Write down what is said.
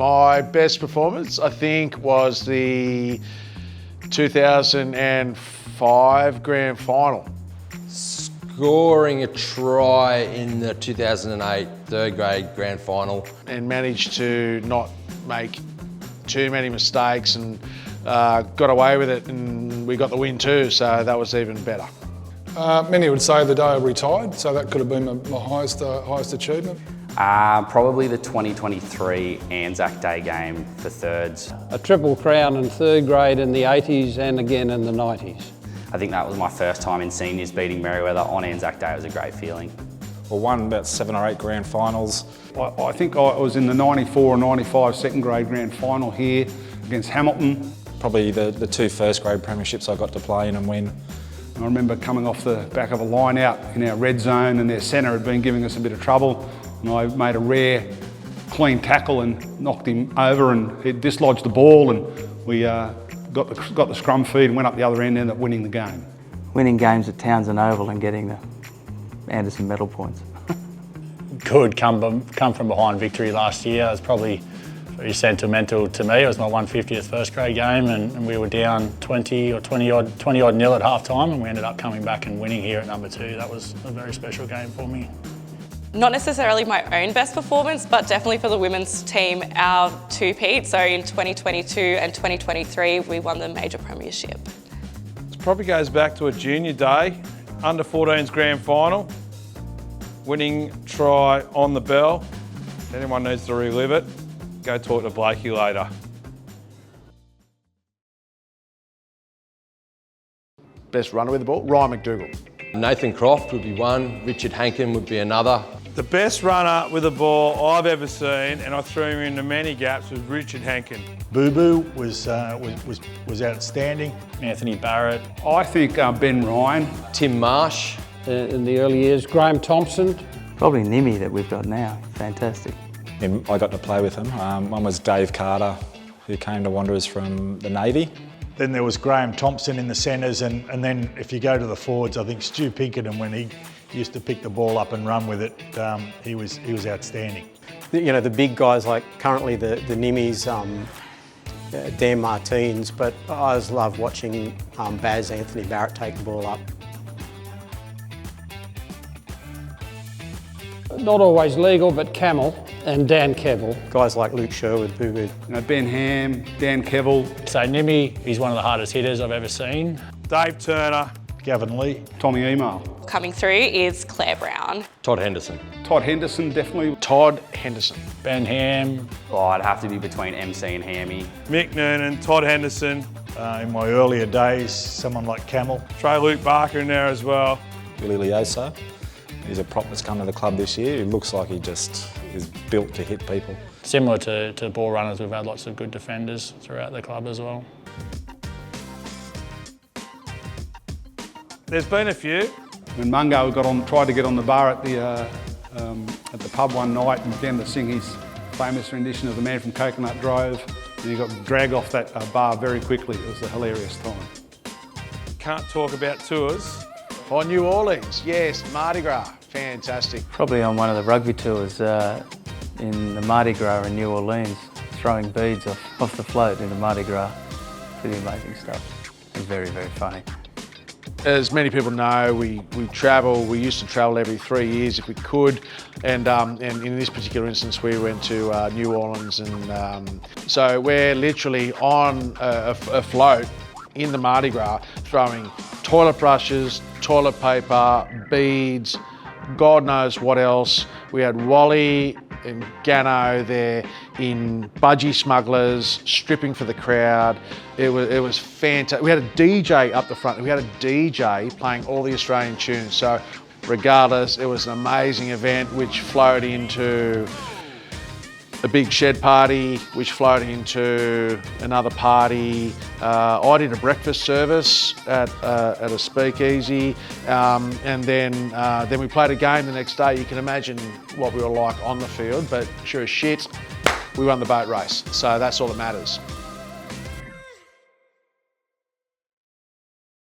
My best performance, I think, was the 2005 grand final. Scoring a try in the 2008 third grade grand final. And managed to not make too many mistakes and got away with it, and we got the win too, so that was even better. Many would say the day I retired, so that could have been my highest achievement. Probably the 2023 Anzac Day game for thirds. A triple crown in third grade in the 80s and again in the 90s. I think that was my first time in seniors beating Merewether on Anzac Day. It was a great feeling. I won about 7 or 8 grand finals. I think I was in the 94 or 95 second grade grand final here against Hamilton. Probably the 2 first grade premierships I got to play in and win. I remember coming off the back of a line out in our red zone, and their centre had been giving us a bit of trouble, and I made a rare clean tackle and knocked him over, and it dislodged the ball, and we got the scrum feed and went up the other end and ended up winning the game. Winning games at Townsend Oval and getting the Anderson medal points. Good come from behind victory last year. It was probably very sentimental to me. It was my 150th first grade game, and we were down 20 odd nil at half time, and we ended up coming back and winning here at number 2. That was a very special game for me. Not necessarily my own best performance, but definitely for the women's team, our two-peat. So in 2022 and 2023, we won the major premiership. It probably goes back to a junior day, under 14s grand final, winning try on the bell. If anyone needs to relive it, go talk to Blakey later. Best runner with the ball, Ryan McDougall. Nathan Croft would be one, Richard Hankin would be another. The best runner with the ball I've ever seen, and I threw him into many gaps, was Richard Hankin. Boo Boo was outstanding. Anthony Barrett. I think Ben Ryan. Tim Marsh. In the early years, Graham Thompson. Probably Nimmy that we've got now, fantastic. And I got to play with him. One was Dave Carter, who came to Wanderers from the Navy. Then there was Graham Thompson in the centres, and then if you go to the forwards, I think Stu Pinkerton, when he used to pick the ball up and run with it, he was outstanding. You know, the big guys like currently the Nimmies, Dan Martins, but I just love watching Baz Anthony Barrett take the ball up. Not always legal, but Camel and Dan Kevill. Guys like Luke Sherwood, Boo Boo. Ben Ham, Dan Kevill. So Nimmy, he's one of the hardest hitters I've ever seen. Dave Turner. Gavin Lee. Tommy Email. Coming through is Claire Brown. Todd Henderson. Todd Henderson, definitely. Todd Henderson. Ben Ham. Oh, I'd have to be between MC and Hammy. Mick Noonan, Todd Henderson. In my earlier days, someone like Camel. Trey Luke Barker in there as well. Willie Leoso. He's a prop that's come to the club this year. He looks like he just is built to hit people. Similar to ball runners, we've had lots of good defenders throughout the club as well. There's been a few. When Mungo tried to get on the bar at the pub one night and began to sing his famous rendition of The Man from Coconut Grove, and he got dragged off that bar very quickly. It was a hilarious time. Can't talk about tours. Oh, New Orleans, yes, Mardi Gras, fantastic. Probably on one of the rugby tours in the Mardi Gras in New Orleans, throwing beads off the float in the Mardi Gras. Pretty amazing stuff. It was very, very funny. As many people know, we travel. We used to travel every 3 years if we could, and in this particular instance, we went to New Orleans, and so we're literally on a float in the Mardi Gras, throwing toilet brushes, toilet paper, beads, God knows what else. We had Wally and Gano there in budgie smugglers, stripping for the crowd. It was fantastic. We had a DJ up the front. We had a DJ playing all the Australian tunes. So regardless, it was an amazing event which flowed into a big shed party, which flowed into another party. I did a breakfast service at a speakeasy, and then we played a game the next day. You can imagine what we were like on the field, but sure as shit, we won the boat race. So that's all that matters.